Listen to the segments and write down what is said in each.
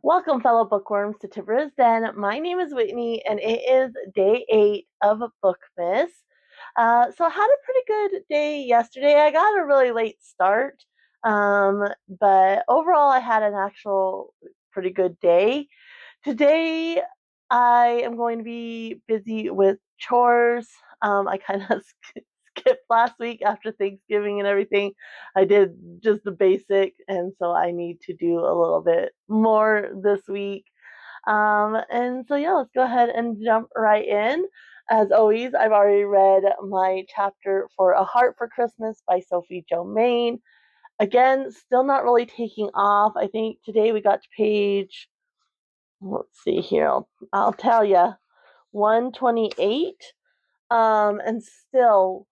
Welcome, fellow bookworms, to Tibra's Den. My name is Whitney, and it is day 8 of Bookmas. So I had a pretty good day yesterday. I got a really late start, but overall, I had an actual pretty good day. Today, I am going to be busy with chores. I kind of skipped last week after Thanksgiving and everything. I did just the basic, and so I need to do a little bit more this week. And so, yeah, let's go ahead and jump right in. As always, I've already read my chapter for A Heart for Christmas by Sophie Jomain. Again, still not really taking off. I think today we got to page, let's see here, I'll tell you, 128. And still,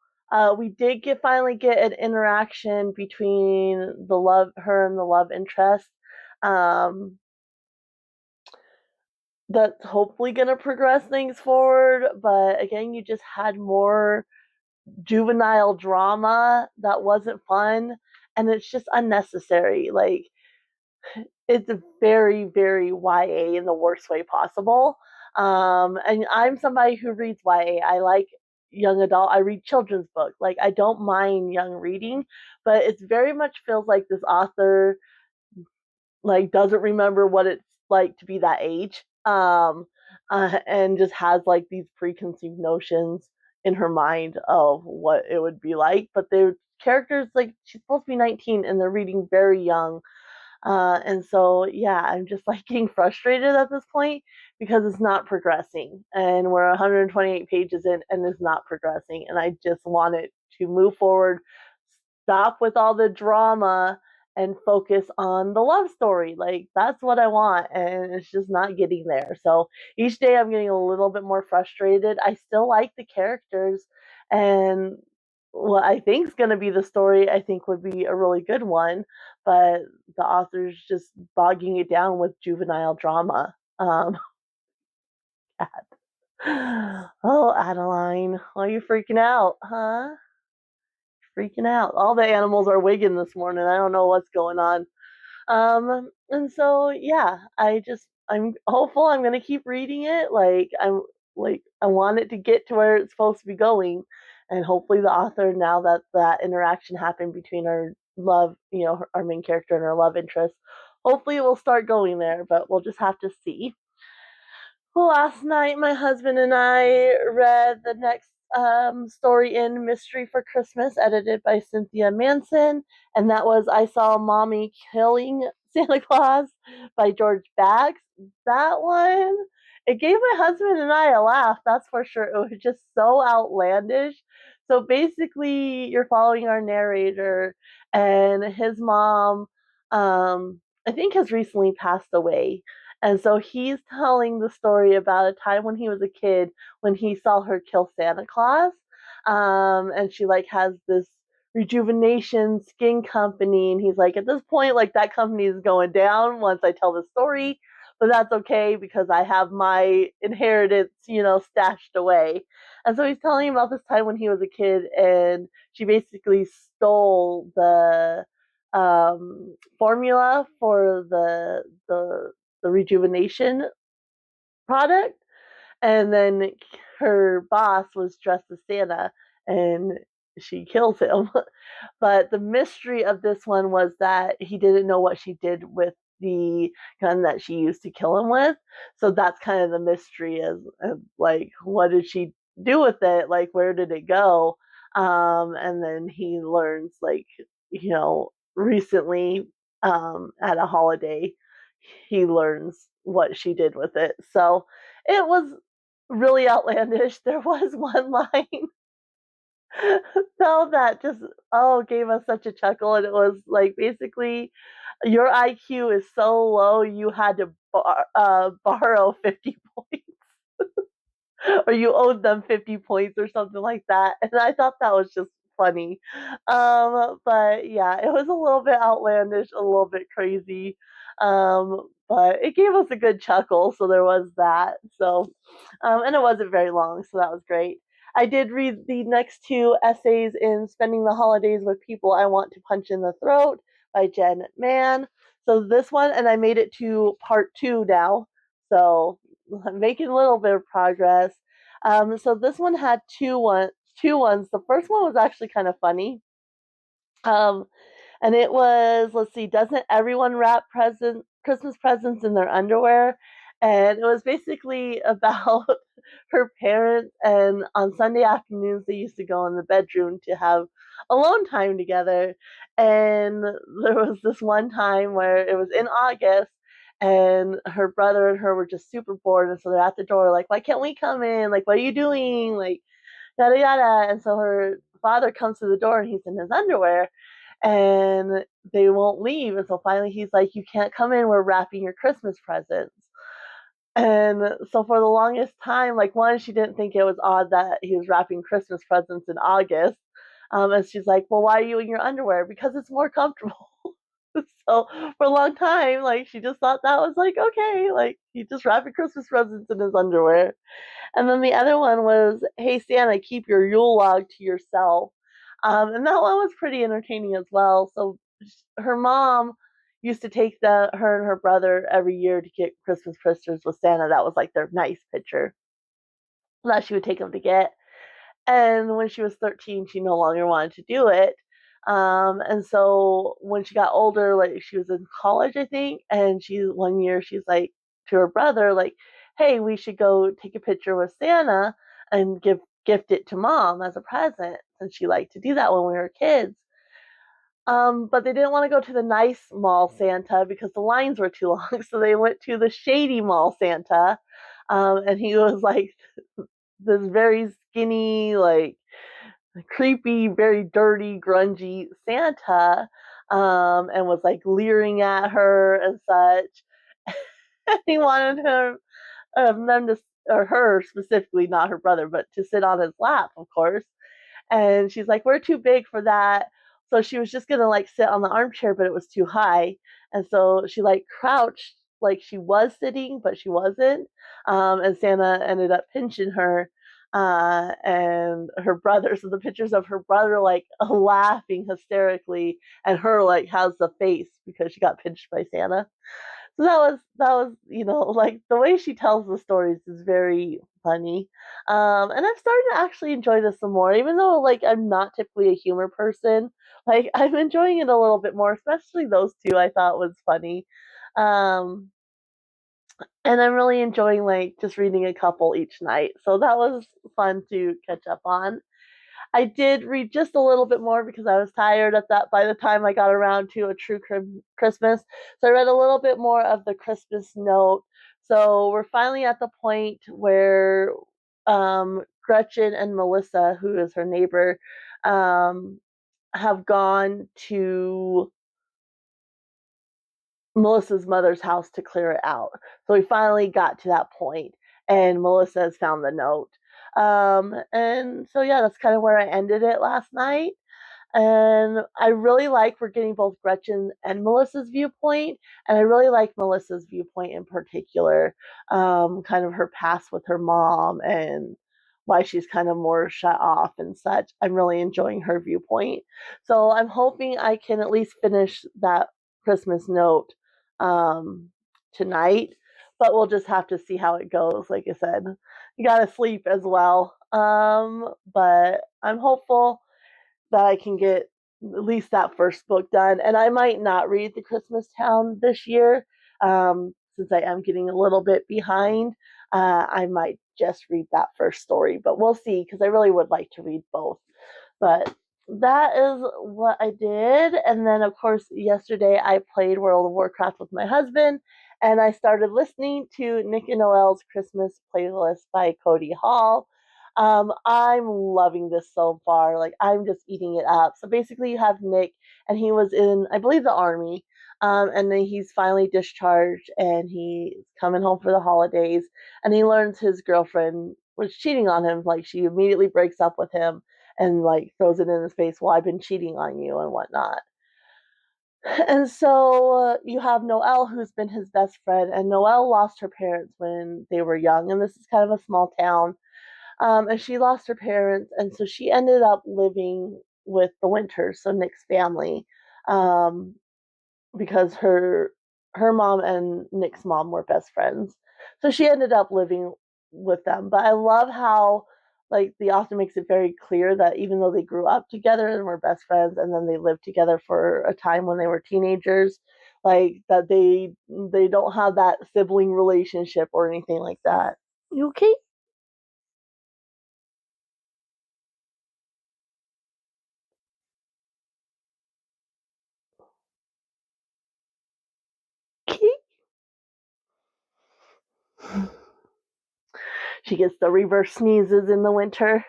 we did finally get an interaction between her and the love interest. That's hopefully going to progress things forward. But again, you just had more juvenile drama that wasn't fun, and it's just unnecessary. Like, it's very, very YA in the worst way possible. And I'm somebody who reads YA. I like young adult. I read children's books. Like, I don't mind young reading, but it very much feels like this author like doesn't remember what it's like to be that age. And just has like these preconceived notions in her mind of what it would be like. But the characters, like, she's supposed to be 19 and they're reading very young. And so, yeah, I'm just like getting frustrated at this point because it's not progressing. And we're 128 pages in and it's not progressing. And I just want it to move forward, stop with all the drama, and focus on the love story. Like, that's what I want. And it's just not getting there. So each day I'm getting a little bit more frustrated. I still like the characters, and what I think is going to be the story, I think would be a really good one, but the author's just bogging it down with juvenile drama. Oh, Adeline, why are you freaking out, huh? Freaking out. All the animals are wigging this morning. I don't know what's going on. And so, yeah, I'm hopeful I'm gonna keep reading it. I want it to get to where it's supposed to be going, and hopefully the author, now that that interaction happened between our love, our main character and our love interest, hopefully it will start going there. But we'll just have to see. Last night, my husband and I read the next story in Mystery for Christmas, edited by Cynthia Manson, and that was I Saw Mommy Killing Santa Claus by George Baggs. That one, it gave my husband and I a laugh, that's for sure. It was just so outlandish. So basically, you're following our narrator, and his mom, I think, has recently passed away, and so he's telling the story about a time when he was a kid when he saw her kill Santa Claus. And she like has this rejuvenation skin company, and he's like, at this point, like, that company is going down once I tell the story, but that's okay because I have my inheritance, stashed away. And so he's telling about this time when he was a kid, and she basically stole the formula for the rejuvenation product, and then her boss was dressed as Santa, and she kills him. But the mystery of this one was that he didn't know what she did with the gun that she used to kill him with. So that's kind of the mystery, of like, what did she do with it? Like, where did it go? And then he learns, like, recently, at a holiday, he learns what she did with it. So it was really outlandish. There was one line though that just, gave us such a chuckle, and it was like, basically, your IQ is so low you had to borrow 50 points, or you owed them 50 points or something like that. And I thought that was just funny. But yeah, it was a little bit outlandish, a little bit crazy. But it gave us a good chuckle, so there was that. So, and it wasn't very long, so that was great. I did read the next two essays in Spending the Holidays with People I Want to Punch in the Throat by Jen Mann. So this one, and I made it to part 2 now. So I'm making a little bit of progress. So this one had two ones. The first one was actually kind of funny. Um, and it was, let's see, doesn't everyone wrap Christmas presents in their underwear? And it was basically about her parents, and on Sunday afternoons they used to go in the bedroom to have alone time together. And there was this one time where it was in August, and her brother and her were just super bored, and so they're at the door like, why can't we come in, like, what are you doing, like, yada yada. And so her father comes to the door and he's in his underwear, and they won't leave. And so finally he's like, you can't come in, we're wrapping your Christmas presents. And so for the longest time, like, one, she didn't think it was odd that he was wrapping Christmas presents in August. And she's like, well, why are you in your underwear? Because it's more comfortable. So for a long time, like, she just thought that was like, okay, like, he just wrapping Christmas presents in his underwear. And then the other one was, hey, Santa, keep your Yule log to yourself. And that one was pretty entertaining as well. So her mom used to take her and her brother every year to get Christmas pictures with Santa. That was like their nice picture that she would take them to get. And when she was 13, she no longer wanted to do it. And so when she got older, like, she was in college, I think, and one year she's like to her brother, like, hey, we should go take a picture with Santa and gift it to mom as a present. And she liked to do that when we were kids. But they didn't want to go to the nice mall Santa because the lines were too long. So they went to the shady mall Santa. And he was like this very skinny, like, creepy, very dirty, grungy Santa, and was like leering at her and such. And he wanted them to, or her specifically, not her brother, but to sit on his lap, of course. And she's like, we're too big for that. So she was just gonna like sit on the armchair, but it was too high. And so she like crouched like she was sitting, but she wasn't. And Santa ended up pinching her. And her brother, so the pictures of her brother like laughing hysterically, and her like has the face because she got pinched by Santa. So that was, like, the way she tells the stories is very funny. And I'm starting to actually enjoy this some more, even though, like, I'm not typically a humor person. Like, I'm enjoying it a little bit more, especially those two I thought was funny. Um, and I'm really enjoying, like, just reading a couple each night. So that was fun to catch up on. I did read just a little bit more because I was tired at that by the time I got around to A True Christmas. So I read a little bit more of the Christmas note. So we're finally at the point where Gretchen and Melissa, who is her neighbor, um, have gone to Melissa's mother's house to clear it out. So we finally got to that point, and Melissa has found the note. And so, yeah, that's kind of where I ended it last night. And I really like we're getting both Gretchen and Melissa's viewpoint, and I really like Melissa's viewpoint in particular, kind of her past with her mom and why she's kind of more shut off and such. I'm really enjoying her viewpoint. So I'm hoping I can at least finish that Christmas note um, tonight, but we'll just have to see how it goes. Like I said, you gotta sleep as well. But I'm hopeful that I can get at least that first book done. And I might not read The Christmas Town this year, since I am getting a little bit behind. I might just read that first story, but we'll see because I really would like to read both. But that is what I did. And then, of course, yesterday I played World of Warcraft with my husband, and I started listening to Nick and Noel's Christmas playlist by Cody Hall. I'm loving this so far. Like, I'm just eating it up. So basically, you have Nick, and he was in, I believe, the army. And then he's finally discharged, and he's coming home for the holidays. And he learns his girlfriend was cheating on him. Like, she immediately breaks up with him and like throws it in his face. Well, I've been cheating on you and whatnot. And so you have Noelle, who's been his best friend, and Noelle lost her parents when they were young. And this is kind of a small town. And she lost her parents, and so she ended up living with the Winters, so Nick's family. Um, because her mom and Nick's mom were best friends. So she ended up living with them. But I love how like the author makes it very clear that even though they grew up together and were best friends and then they lived together for a time when they were teenagers, like that they don't have that sibling relationship or anything like that. You okay? She gets the reverse sneezes in the winter.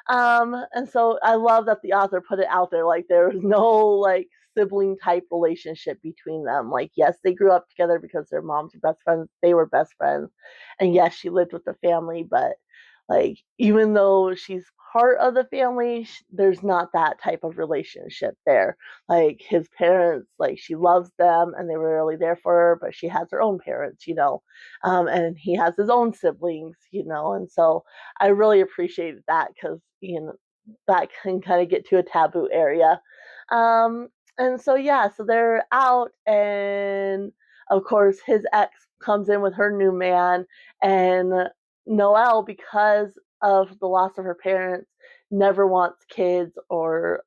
And so I love that the author put it out there like there was no like sibling type relationship between them. Like, yes, they grew up together because their moms were best friends, they were best friends. And yes, she lived with the family, but like, even though she's part of the family, there's not that type of relationship there. Like, his parents, like, she loves them and they were really there for her, but she has her own parents, you know, and he has his own siblings, you know, and so I really appreciated that because you know that can kind of get to a taboo area. Um, and so yeah, so they're out, and of course his ex comes in with her new man, and Noelle, because of the loss of her parents, never wants kids or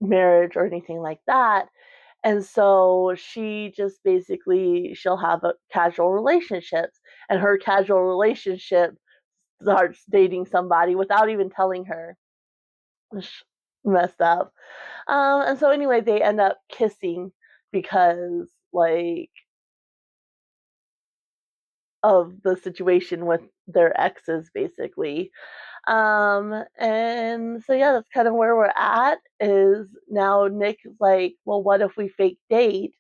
marriage or anything like that. And so she just basically she'll have a casual relationships, and her casual relationship starts dating somebody without even telling her. Messed up. And so anyway, they end up kissing because like of the situation with their exes, basically. And so yeah, that's kind of where we're at. Is now Nick is like, well, what if we fake date?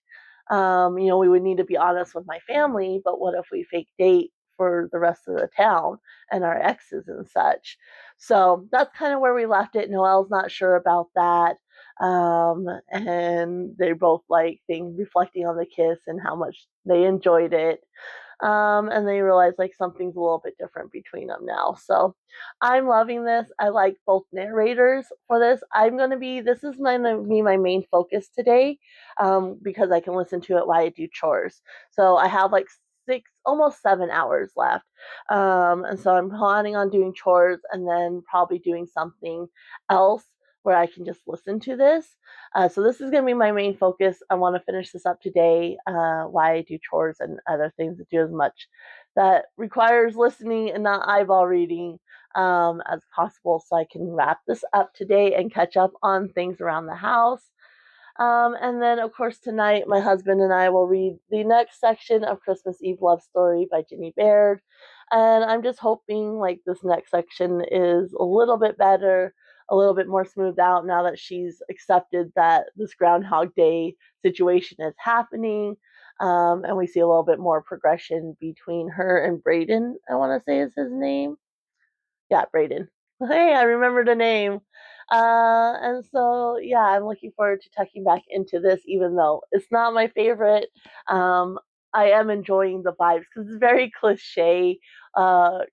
You know, we would need to be honest with my family, but what if we fake date for the rest of the town and our exes and such? So that's kind of where we left it. Noelle's not sure about that. And they're both like think reflecting on the kiss and how much they enjoyed it. And they realize like something's a little bit different between them now. So I'm loving this. I like both narrators for this. This is going to be my main focus today, because I can listen to it while I do chores. So I have like almost 7 hours left. And so I'm planning on doing chores and then probably doing something else where I can just listen to this. So this is going to be my main focus. I want to finish this up today while I do chores and other things that do as much that requires listening and not eyeball reading as possible, so I can wrap this up today and catch up on things around the house. And then, of course, tonight my husband and I will read the next section of Christmas Eve Love Story by Ginny Baird. And I'm just hoping like this next section is a little bit better, a little bit more smoothed out now that she's accepted that this Groundhog Day situation is happening. And we see a little bit more progression between her and Braden, I want to say is his name. Yeah, Braden. Hey, I remember the name. And so, yeah, I'm looking forward to tucking back into this, even though it's not my favorite. Um, I am enjoying the vibes because it's very cliche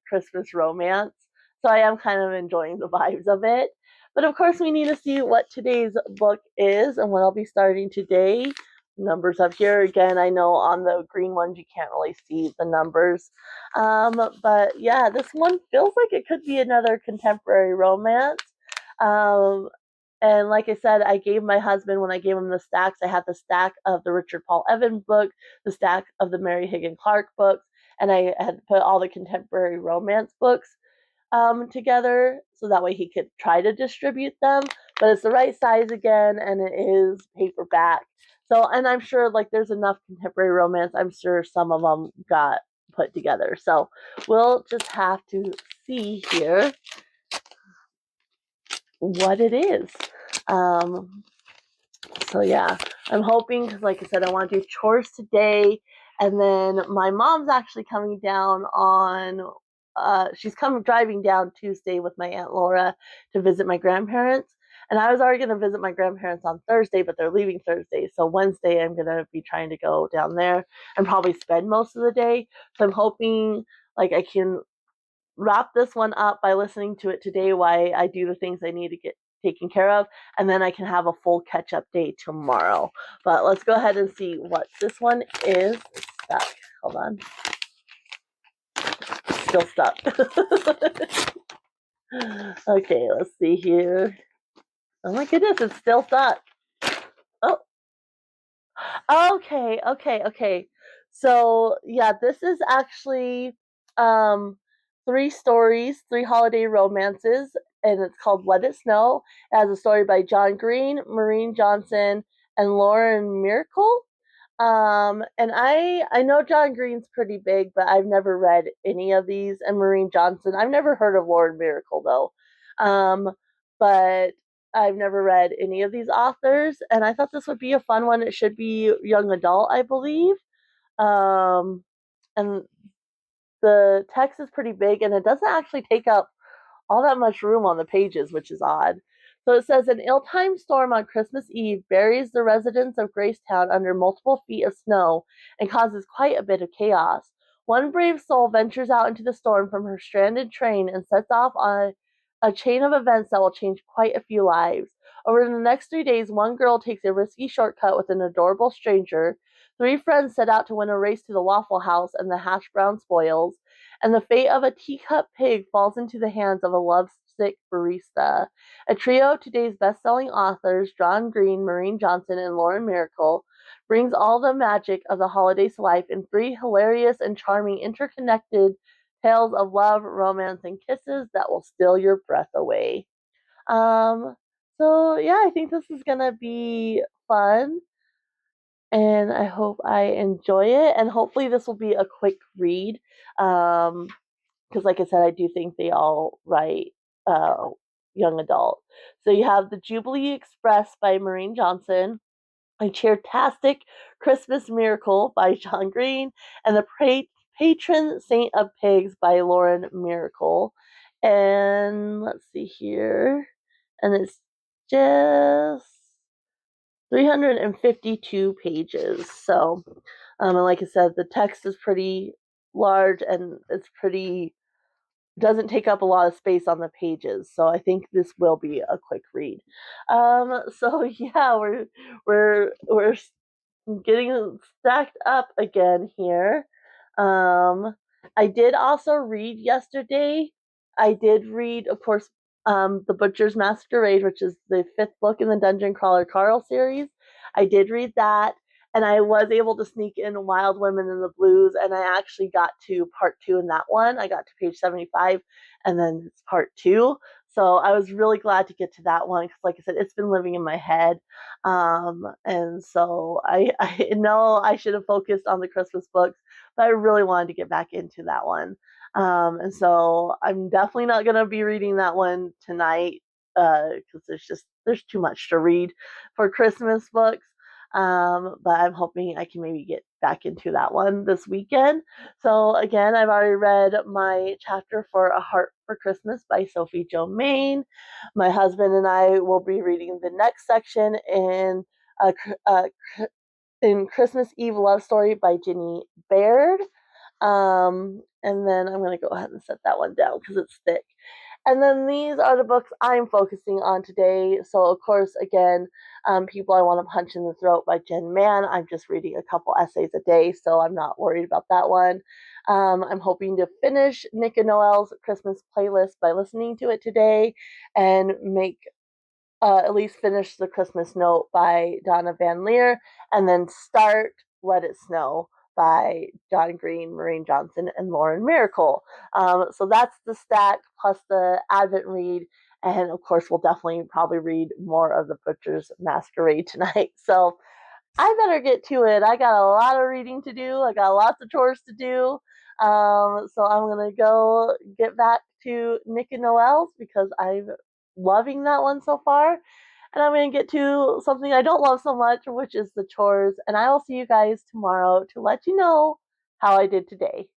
Christmas romance. So I am kind of enjoying the vibes of it. But of course, we need to see what today's book is and what I'll be starting today. Numbers up here again. I know on the green ones you can't really see the numbers, but yeah, this one feels like it could be another contemporary romance. Um, and like I said, I gave my husband, when I gave him the stacks, I had the stack of the Richard Paul Evans book, the stack of the Mary Higgin Clark books, and I had put all the contemporary romance books together so that way he could try to distribute them. But it's the right size again, and it is paperback. So, and I'm sure like there's enough contemporary romance. I'm sure some of them got put together. So we'll just have to see here what it is. Um, so yeah, I'm hoping because, like I said, I want to do chores today, and then my mom's actually coming down on. She's coming driving down Tuesday with my aunt Laura to visit my grandparents, and I was already going to visit my grandparents on Thursday, but they're leaving Thursday, so Wednesday I'm going to be trying to go down there and probably spend most of the day. So I'm hoping like I can wrap this one up by listening to it today while I do the things I need to get taken care of, and then I can have a full catch-up day tomorrow. But let's go ahead and see what this one is. It's stuck. Hold on. Still stuck. Okay, let's see here. Oh my goodness, it's still stuck. Oh, okay. So yeah, this is actually um 3 stories, 3 holiday romances, and it's called Let It Snow. It has a story by John Green, Maureen Johnson, and Lauren Miracle. And I know John Green's pretty big, but I've never read any of these. And Maureen Johnson, I've never heard of Lauren Miracle though. But I've never read any of these authors, and I thought this would be a fun one. It should be young adult, I believe. Um, and the text is pretty big, and it doesn't actually take up all that much room on the pages, which is odd. So it says an ill-timed storm on Christmas Eve buries the residents of Gracetown under multiple feet of snow and causes quite a bit of chaos. One brave soul ventures out into the storm from her stranded train and sets off on a chain of events that will change quite a few lives. Over the next 3 days, one girl takes a risky shortcut with an adorable stranger. 3 friends set out to win a race to the Waffle House and the hash brown spoils, and the fate of a teacup pig falls into the hands of a lovesick barista. A trio of today's best-selling authors, John Green, Maureen Johnson, and Lauren Miracle, brings all the magic of the holidays to life in 3 hilarious and charming interconnected tales of love, romance, and kisses that will steal your breath away. Um, so yeah, I think this is gonna be fun, and I hope I enjoy it. And hopefully, this will be a quick read. Because, like I said, I do think they all write young adult. So you have The Jubilee Express by Maureen Johnson, A Cheertastic Christmas Miracle by John Green, and The Patron Saint of Pigs by Lauren Miracle. And let's see here. And it's just 352 pages. So, and like I said, the text is pretty large, and it's pretty, doesn't take up a lot of space on the pages. So I think this will be a quick read. So yeah, we're getting stacked up again here. Um, I did also read yesterday. I did read, of course, The Butcher's Masquerade, which is the 5th book in the Dungeon Crawler Carl series. I did read that, and I was able to sneak in Wild Women in the Blues, and I actually got to part 2 in that one. I got to page 75, and then it's part 2. So I was really glad to get to that one because, like I said, it's been living in my head. And so I know I should have focused on the Christmas books, but I really wanted to get back into that one. And so I'm definitely not going to be reading that one tonight because there's too much to read for Christmas books. But I'm hoping I can maybe get back into that one this weekend. So again, I've already read my chapter for A Heart for Christmas by Sophie Jomain. My husband and I will be reading the next section uh, uh, in Christmas Eve Love Story by Ginny Baird. And then I'm going to go ahead and set that one down because it's thick. And then these are the books I'm focusing on today. So, of course, again, People I Want to Punch in the Throat by Jen Mann. I'm just reading a couple essays a day, so I'm not worried about that one. I'm hoping to finish Nick and Noel's Christmas playlist by listening to it today and make at least finish The Christmas Note by Donna Van Leer, and then start Let It Snow by John Green, Maureen Johnson, and Lauren Miracle. So that's the stack plus the Advent read. And of course, we'll definitely probably read more of The Butcher's Masquerade tonight. So I better get to it. I got a lot of reading to do. I got lots of chores to do. So I'm gonna go get back to Nick and Noel's because I'm loving that one so far. And I'm gonna get to something I don't love so much, which is the chores. And I will see you guys tomorrow to let you know how I did today.